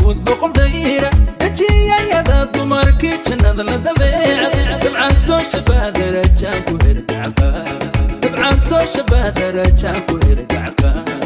بود بقم دايرة اجي يا ذا دمركي جنة لدبيعة طبعا سو شبه درجاك ويرجع الفا طبعا سو شبه درجاك ويرجع الفا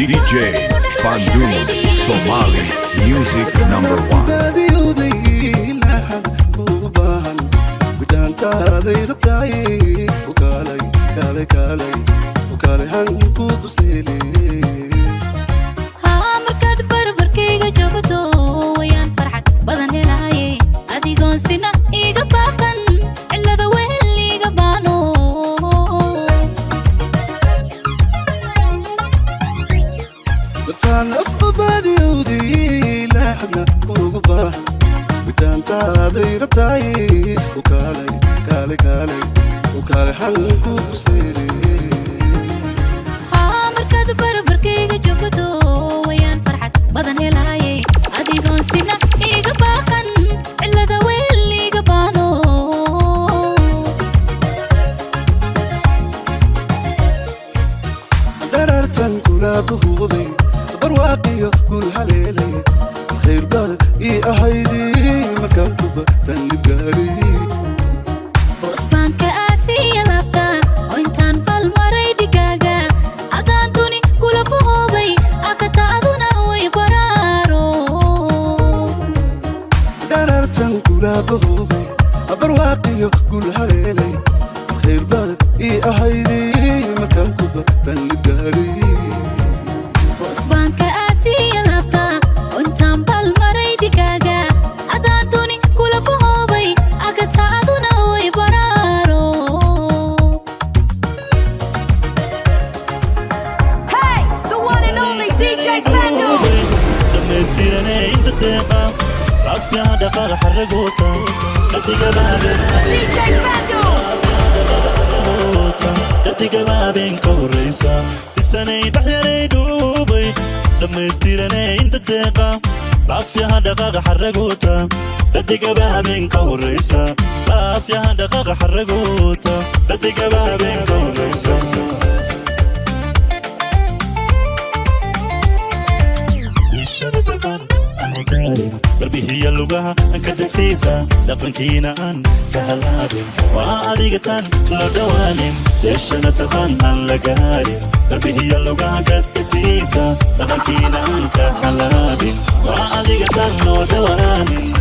DJ Bandung Somali Music #1 كلها بهوبي برواقي كل هليلي خير بعد أهيدي مكان كوبا تنلقالي بوسبان كأسي لابتا وانتان بالمري دقاقا أدانتوني كل بهوبي أكتا أدونا ويبرارو قررتن كلها بهوبي برواقي كل هليلي خير بعد أهيدي مكان كوبا تنلقالي بوسبان كأسي لابتا وانتان بالمري دقاقا أدانتوني كل بهوبي أكتا أدونا ويبرارو Hey, the one and only DJ Fando. دمستيرني انت تقع رافيا دفع حرقوتا لتيجا DJ Fando. لتيجا بابين كوريسا السنة بحيري دوبي دمستيرني انت تقع رافيا دفع حرقوتا لتيجا بابين كوريسا رافيا دفع حرقوتا لتيجا بابين كوريسا قلبي هي اللغة أنك دسيسة دفنكينا أن كهلابين وعاديقة لو دوانين تشنا تفن أن لقارين قلبي هي اللغة أنك دسيسة دفنكينا أن كهلابين وعاديقة لو دوانين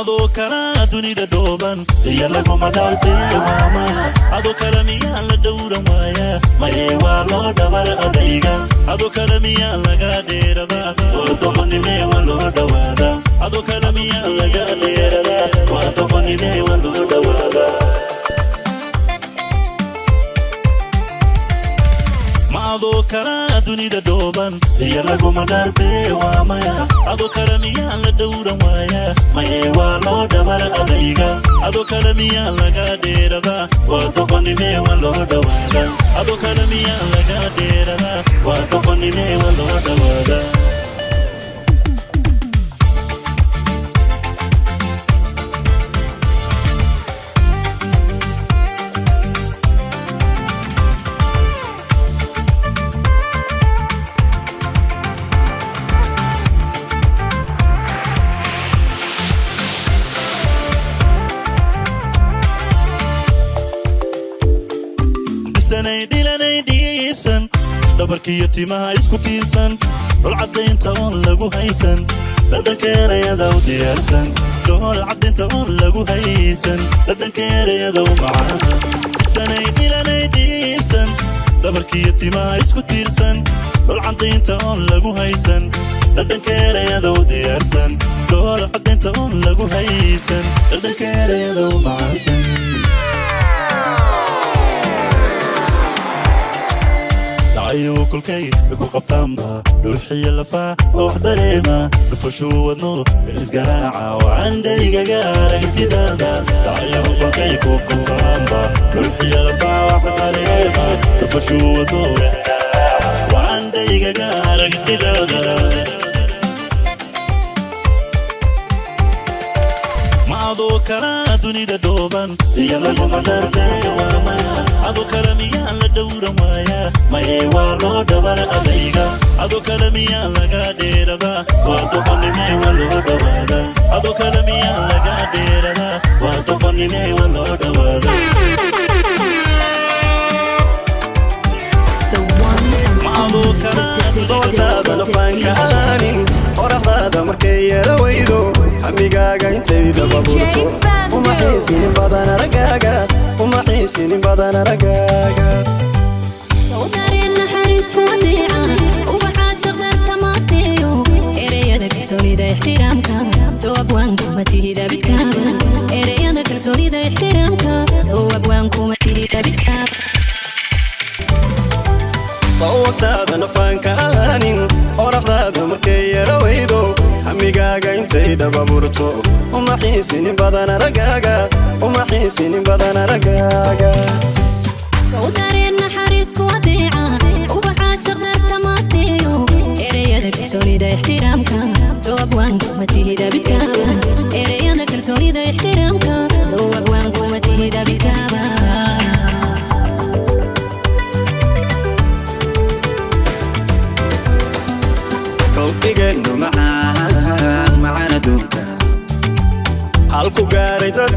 adoo kala dunida dhooban iyo laguma dhaaltay maama adoo kala miyaa la dhowran waaya maye waa loo dhabar adayga adoo kala miyaa laga dheerada waa doqonnime waa loo dhawaada adoo kala miyaa laga dheerada waa doqonnime waa loo dhawaada adoo kala dunida dhooban iyo laguma dhaaltay waamaya adoo kala miyaa la dhowran waaya maye waa loo dhabar adayga adoo kala miyaa laga dheerada waa doqonnime waa loo dhawaada adoo kala miyaa laga dheerada waa doqonnime waa loo dhawaada dabarkiyo timaha isku tiirsan dhul cadaynta oon lagu haysan dhadhankeerayada u diyaarsan dhul cadaynta oon lagu haysan dhadhankeerayada u macaan sanay dhilanay dhiibsan dabarkiyo timaha isku tiirsan dhul cadaynta oon lagu haysan dhadhankeerayada u diyaarsan dhul cadaynta oon lagu haysan dhadhankeerayada u macaansan ayuu kulkay ku qabtaanba ruuxiya lafa wax dareema dhufashu wadno isgaraaca waxaan dhaygaga aragtidaada ayuu kulkay ku qabtaanba ruuxiya lafa wax dareema dhufashu wadno isgaraaca waxaan dhaygaga aragtidaada adoo kala dunida dhooban iyo laguma dhaaltay waamaya adoo kala miyaa la dhowran waaya maye waa loo dhabar adayga adoo kala miyaa laga dheerada waa doqonnime waa loo dhawaada adoo kala miyaa laga dheerada waa doqonnime waa loo dhawaada adoo kala sootaadana faanka aanin qoraqdaada markay yeela weydo hamigaaga intay dhababurto uma xiisinin badan aragaaga uma xiisinin badan aragaaga sawdareen naxariisku wadeeca ubaxa shaqdarta maasteeyo ereyada kalsoonida ixtiraamka soo abwaanku ma tihida bidkaaba ereyada kalsoonida ixtiraamka soo abwaanku ma tihida bidkaaba sootaadana faanka aanin qoraqdaada markay yeela weydo hamigaaga intay dhababurto uma xiisinin badan aragaaga uma xiisinin badan aragaaga sawdareen naxariisku wadeeca ubaxa shaqdarta maasteeyo ereyada kalsoonida ixtiraamka soo abwaanku ma tihida bidkaaba ereyada kalsoonida ixtiraamka soo abwaanku ma tihida bidkaaba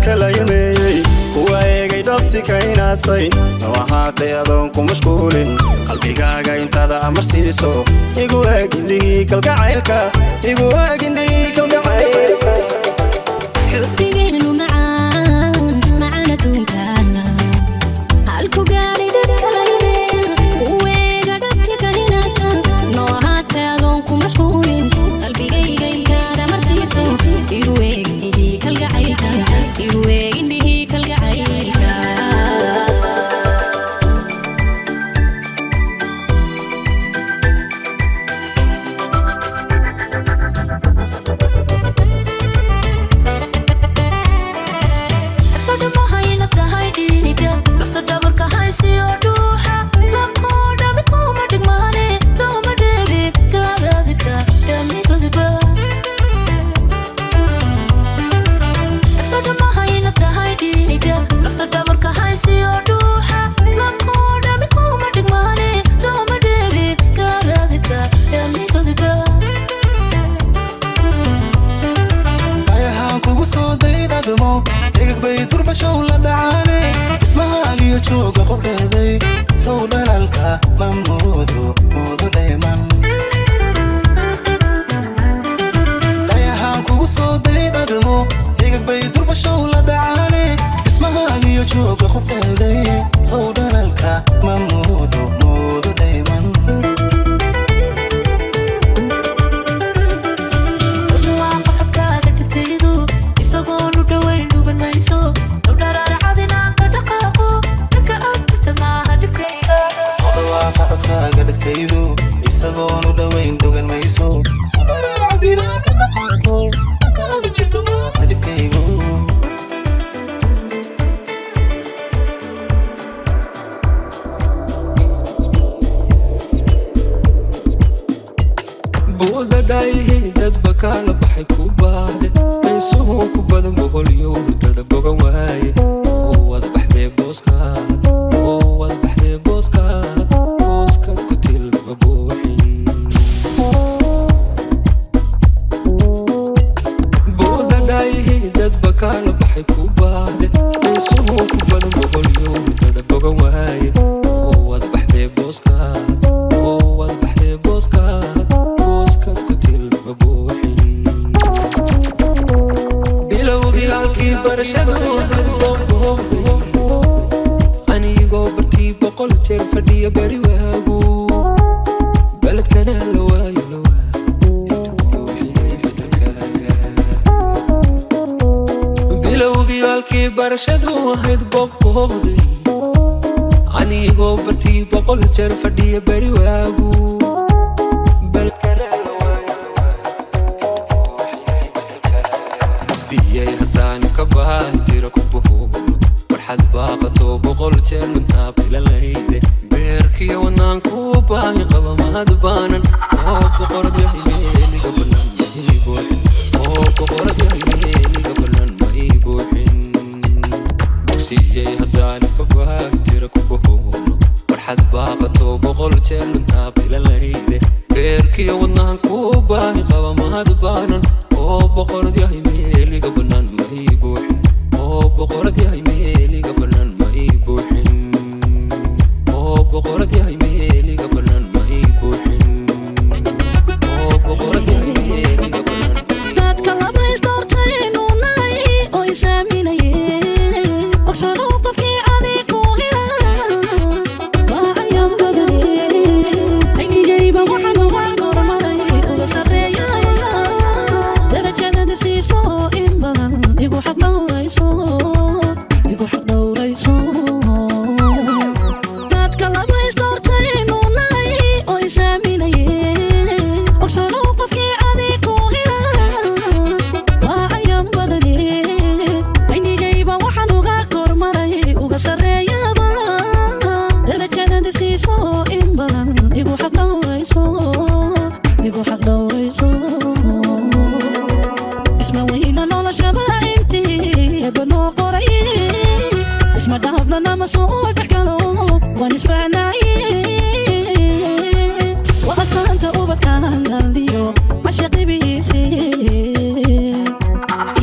kala ilmeeyey kuwa eegay dhabti ka inaasay oo ahaatay adoon ku mashquulin qalbigaaga intaada amar siiso igu eeg indhihii kalgacaylka igu eeg indhihii kalgacaylka حبينو معان معانا دونكانا هالكو قاري دكالي ويغا دبتك هناسا نوهات أدونكو مشغولين قلبي جاي كادا مرسيسو يويغ اندهي كالقعيكا يويغ اندهي كالقعيكا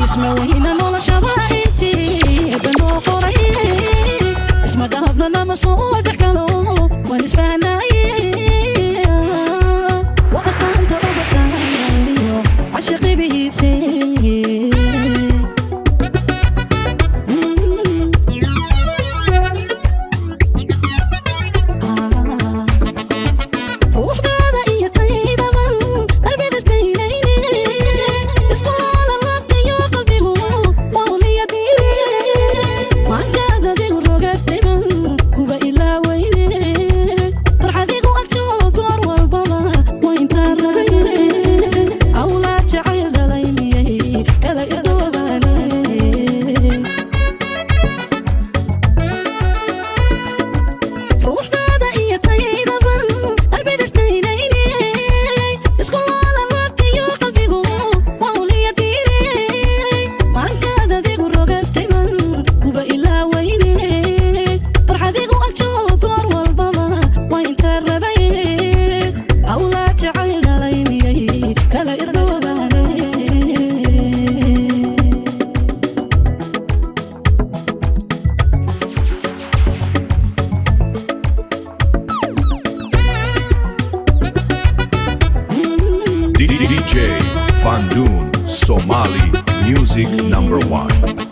اسمه وهنا نولا شبا انتي DJ Fandoon Somali Music number 1.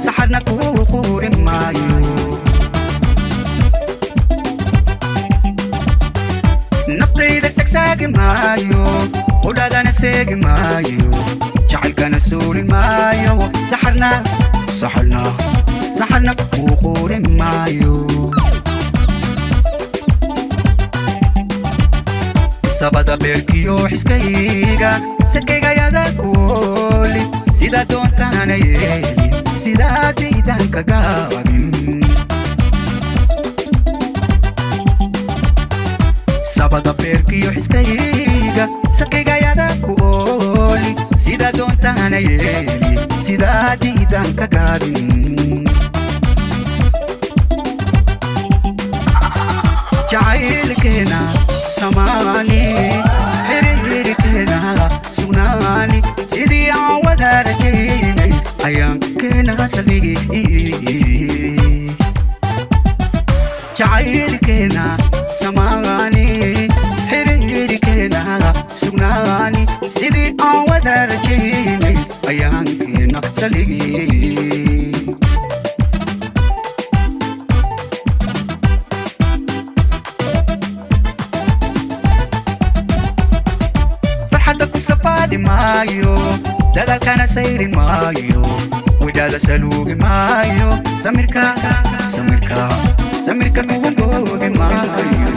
سحرنا كوخور مايو نفطي ذا سكساق مايو ولا ذا نسيق مايو جعل كان سول مايو سحرنا كوخور مايو سبدا بيركيو حسكيغا سكيغا يادا كولي سيدا دونتانا يلي سيدا ديدان كغابين سبدا بيركيو حسكيغا سكيغا يادا كولي سيدا دونتانا يلي سيدا ديدان كغابين جعيلكنا سماني حريركنا سناني سيدي عوضها رجيني أيام كنا سلمي جعيلكنا سماني حريركنا سناني سيدي عوضها رجيني أيام كنا سلمي dalkana sayri maayo wadaada saluugi maayo samirka samirka samirka kugu goobi maayo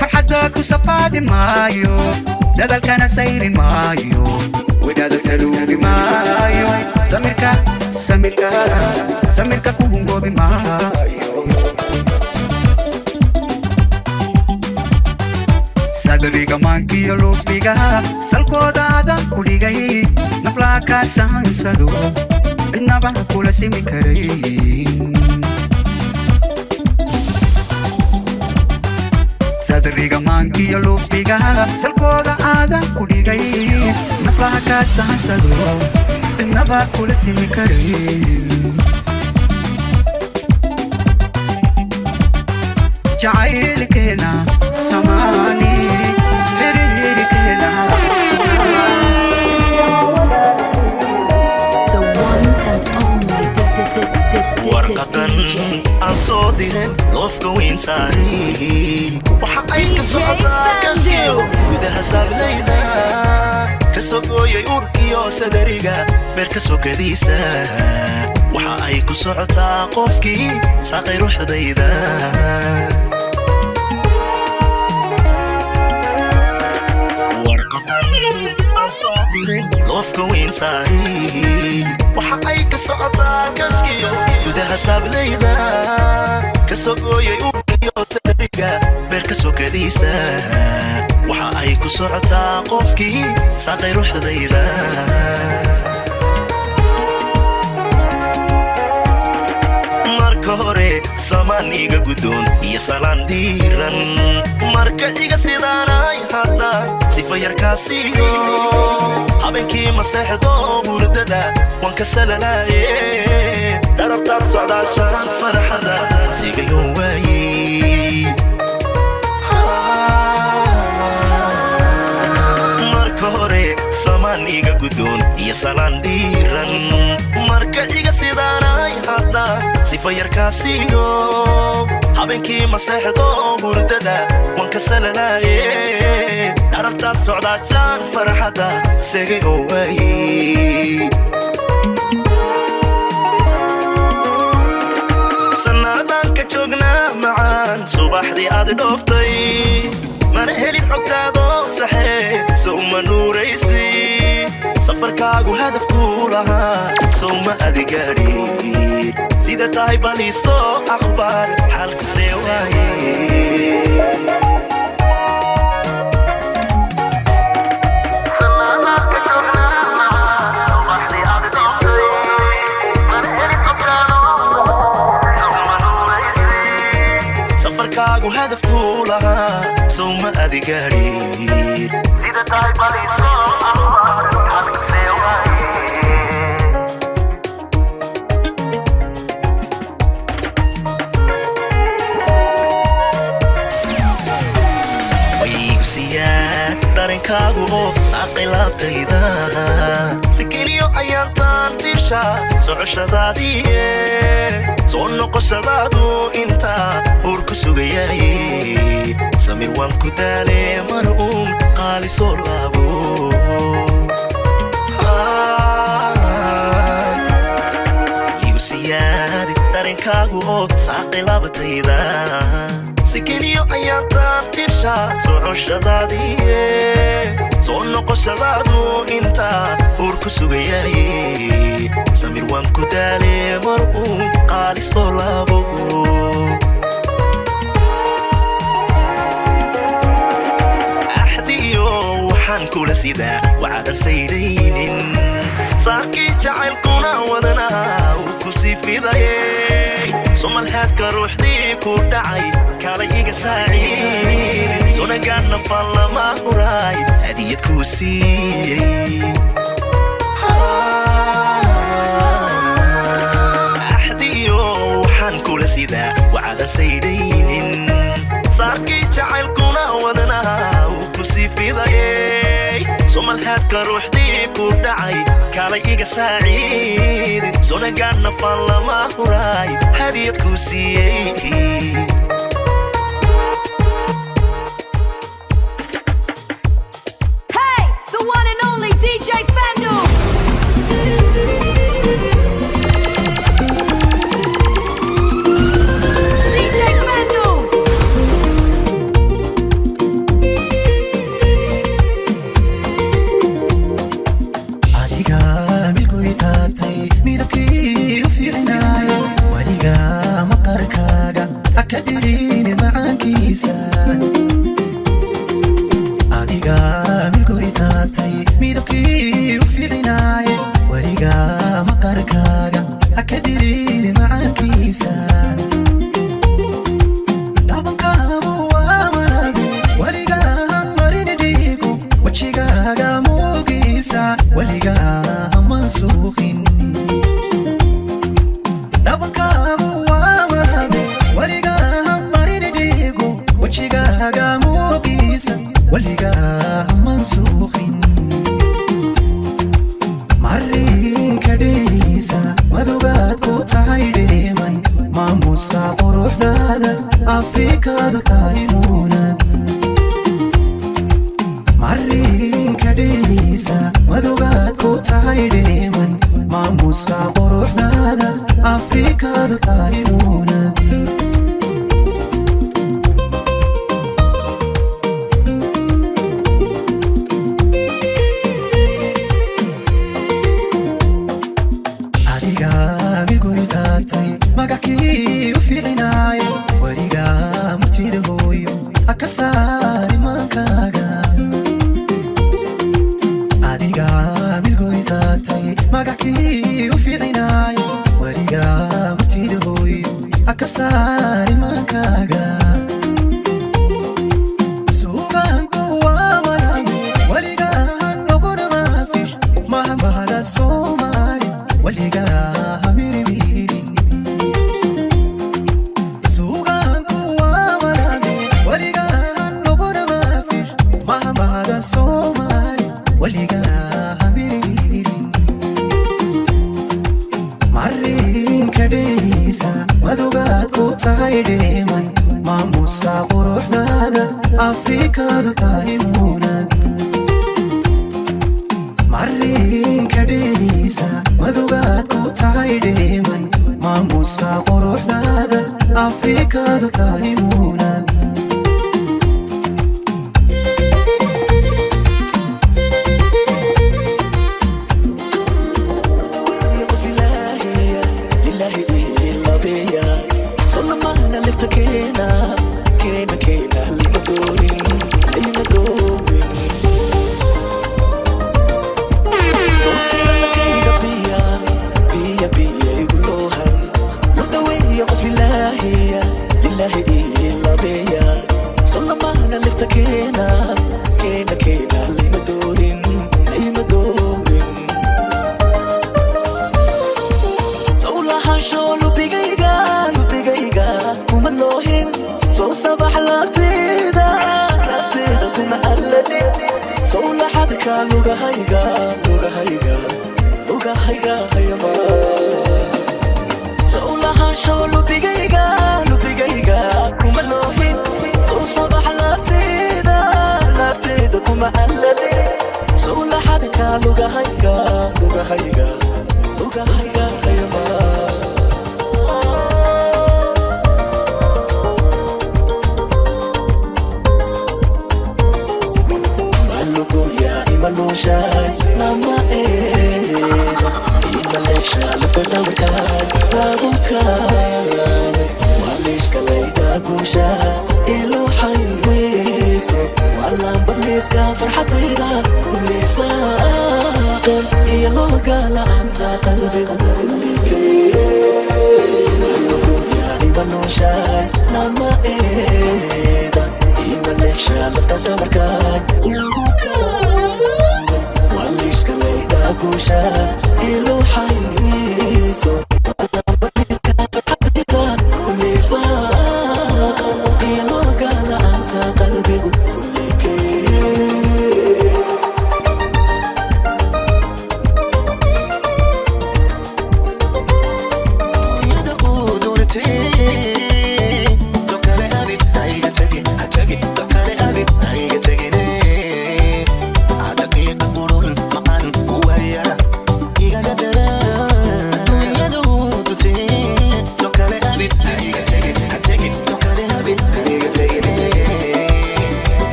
farxadda ku safaadi maayo dadalkana sayri maayo wadaada saluugi maayo samirka samirka samirka kugu goobi maayo sadriga maankiyo lubiga salkoodaadan ku dhigay naflaa kaa sahansado cidnaba kula simi karayn sadriga maankiyo lubiga salkooda aadan ku dhigay naflaa kaa sahansado cidnaba kula simi karayn jacaylkeena samaani warqadan aan soo dirin loofka weyn saarin waxa ay ka socotaa kaskiyo gudaha saablayda ka soo gooyay urkiyo sadariga beerka sokadiisa waxa ay ku socotaa qofkii saaqay ruuxdayda soo dirin loofka weyn saarin waxa ay ka socotaa kaskiyo gudaha saablayda ka soo gooyay urkiyo sadariga beerka sokadiisa waxa ay ku socotaa qofkii saaqay ruuxdayda marka hore samaan iga guddoon iyo salaan diiran marka iga sidaanay haddaan sifa yarkaasiyo habeenkii maseexdo hurdada waan ka salalaaye dharabtaad socdaashaan farxada sigayoon waayey marka hore samaan iga guddoon iyo salaan diiran marka iga sidaanay haddaan sifa yarkaasiyo habeenkii maseexdo hurdada waan ka salalaaye dharabtaad socdaashaan farxada segay oo waayey sannaadaan ka joognaa macaan subaxdii aad dhooftay mana helin xogtaado saxee sow ma nuuraysi safarkaagu hadafkuu lahaa sow ma adigaadhin sida tahay baliisoo akhbaar xaalku see waaye safarkaagu hadafkuu lahaa sow ma adigaadhin sida tahay baliisoo akhbaar xaalku see waaye darinkaagu oo saaqay laabtayda sikiniyo ayaantaan tirsha socoshadaadiiye soo noqoshadaadu intaa uur ku sugayaye samir waan ku daale mana uun qaali soo laabo igu siyaadi darinkaagu oo saaqay laabtayda sikiniyo ayaantaan tirsha socoshadaadiiye soo noqoshadaadu intaa uur ku sugayaye samir waan ku daale mar uun qaali soo laabo axdiyo waxaan kula sidaa waxaadan saydhaynin saakii jacaylkuna wadanaha uu ku sii fidaye somalhaadka ruuxdii ku dhacay kala iga saaciid sonagaan nafaan lama huraay hadiyad kuu siiyey axdiyo waxaan kula sidaa waxaadan saydhaynin saakii jacaylkuna wadanaha uu ku sii fidaye somalhaadka ruuxdii ku dhacay kala iga saaciid sonagaan nafaan lama huraay hadiyad kuu siiyey دليل معاكيسا adiga milgoy qaatay midabkii u fiicnaay waliga maqarkaaga haka dilin macaankiisa dhabankaagu waa malabe waliga marin dhiigu wajigaaga muugiisa waliga mansuuqin dhabankaagu waa malabe waliga marin dhiigu wajigaaga muugiisa waliga mansuuqin marin kadhiisa madogaad ku tahay dheeman maamuuska quruxdaada afrikada tahay muunad marin kadhiisa madogaad ku tahay dheeman maamuuska quruxdaada afrikada tahay muunad magakii u fiicinaay waliga murtida hooyo haka saari maankaaga adiga milgoy qaatay magakii u fiicinaay waliga murtida hooyo haka saari maankaaga suugaanku waa malamu waliga noqon maafish mahamahada soomaali waliga madogaad ku tahay dheeman maamuuska quruxdaada afrikada tahay muunad marin kadhiisa madogaad ku tahay dheeman maamuuska quruxdaada afrikada tahay muunad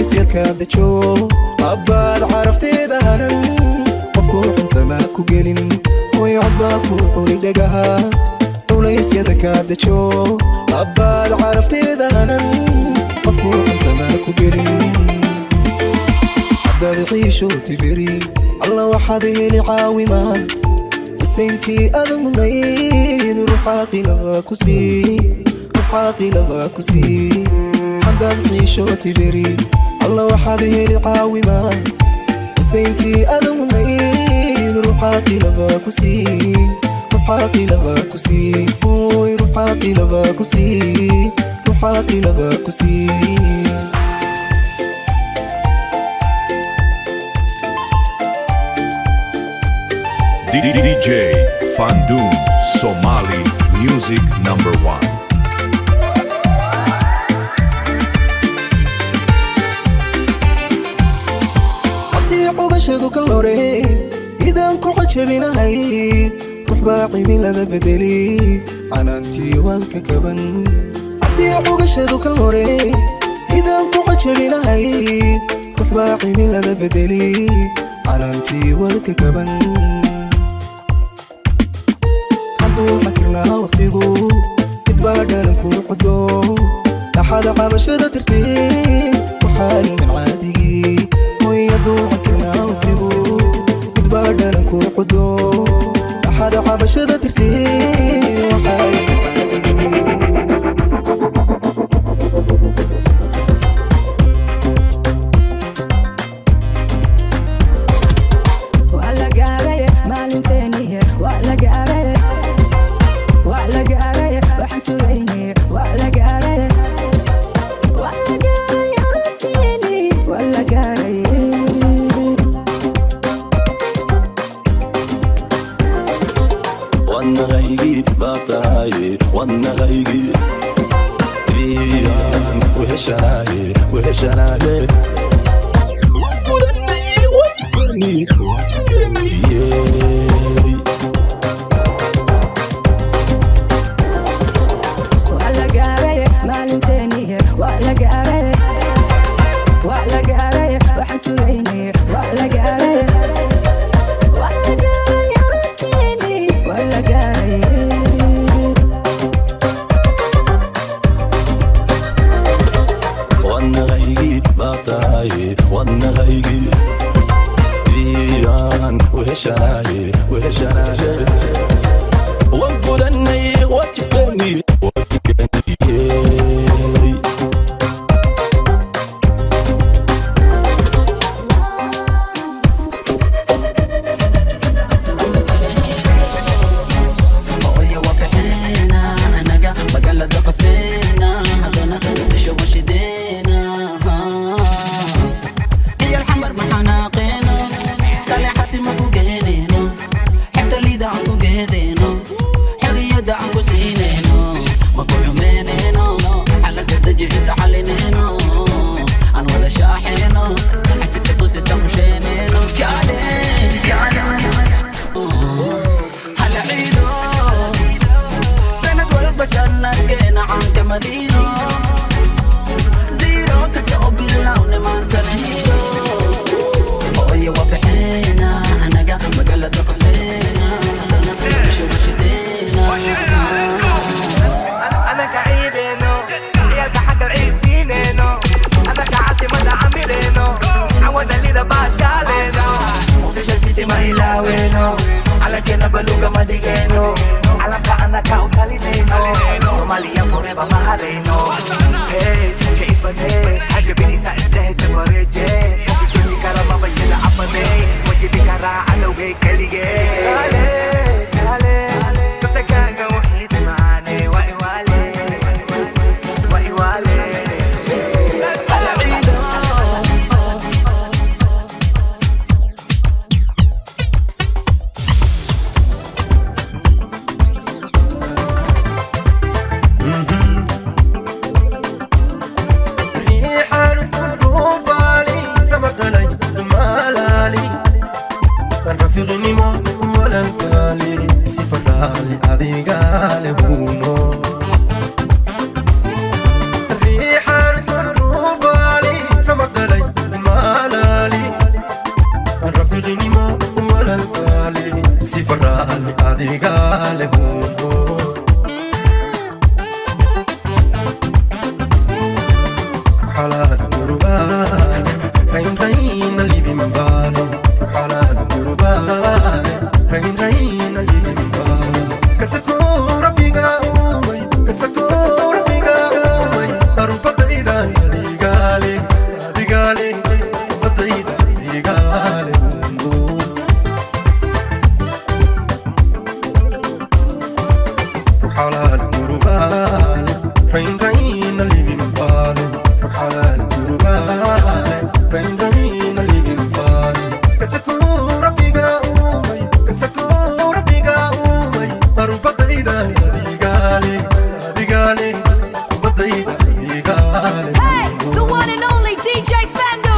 وليس يكاد تشوف عباد عرفتي دهرن قفكو انت ماكو قلن ويعباك وحوري دقها وليس يكاد تشوف عباد عرفتي دهرن قفكو انت ماكو قلن حداد عيشو تبري الله وحده لعاوما سنتي أذمنيد روحاقي لغاكسي روحاقي لغاكسي حداد عيشو تبري الله وحده لعاوما سنتي أذمنيد روحاقي لغاكسي روحاقي لغاكسي روحاقي لغاكسي روحاقي لغاكسي DJ Fandoon Somali Music #1. عطي عقشدو كالوري إذا انكو عجبنا هاي روح باقي من لذا بدلي عنانتي والككبن عطي عقشدو كالوري إذا انكو عجبنا هاي روح باقي من لذا بدلي عنانتي والككبن حدو حكرنا وقتيقو اتبادلنكو حدو لحد عبشدو ترتي وحالي من عادي ويدو حكرنا وقتيقو اتبادلنكو حدو لحد عبشدو ترتي وحالي حلال قربان رين رين اللي بمبالي حلال قربان رين رين اللي بمبالي كسكو ربي قاوي كسكو ربي قاوي أروح بديدا يلي قالي يلي قالي بديدا يلي قالي حلال قربان رين رين اللي بمبالي حلال قربان رين رين اللي بمبالي كسكو ربي قاوي كسكو ربي قاوي أروح بديدا يلي قالي يلي قالي بديدا يلي قالي Hey, the one and only DJ Fando.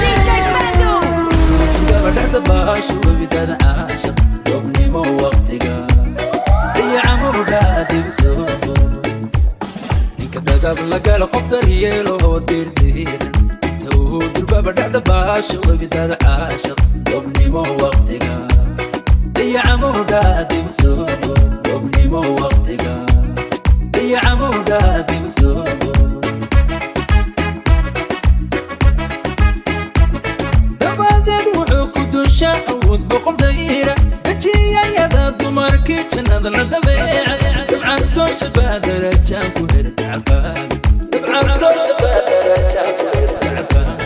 DJ Fando. بدأت باش وبدأت عاشق دوبني مو وقتك أي عمر دادي بسوق كده قبلك الخفضر يلو هو دير دير تو دربا بدأت باش وبدأت عاشق دوبني مو وقتك أي عمر دادي بسوق دوبني مو وقتك أي عمر دادي بسوق شاود بقم دايرة بجي يدا دمركي جناد الدبيعة طبعا سوش بادر جان كوهر تعبان طبعا سوش بادر جان كوهر تعبان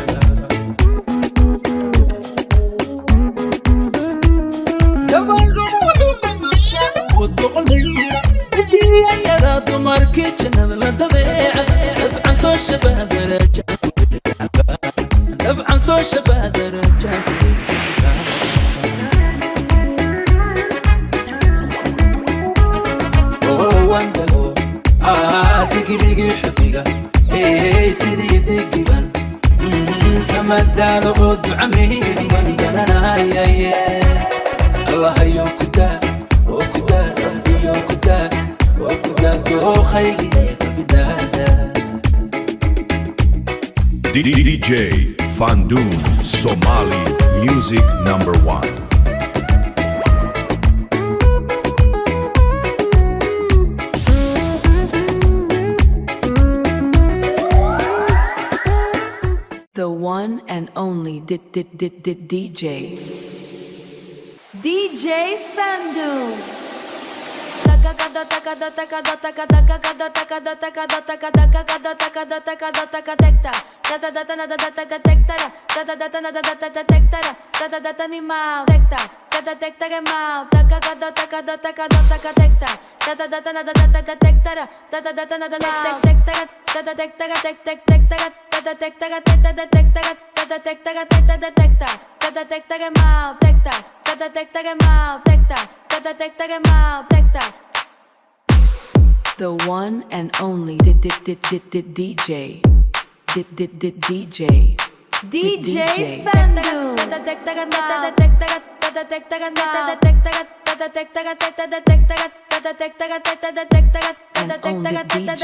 دبل وحوك شاود بقم دايرة بجي يدا دمركي جناد الدبيعة طبعا سوش بادر جان كوهر تعبان طبعا سوش بادر جان كوهر وندلو دقي حبيقة ايه سيدي دقيبان كما الدال غد عمي وندنا هيا الله يوم كدا وكدا ربي يوم كدا وكدا تو خيقي بدادا DJ Fandoon Somali Music #1. The one and only DJ. DJ Fando. The one and only DJ. DJ Fando. And only DJ.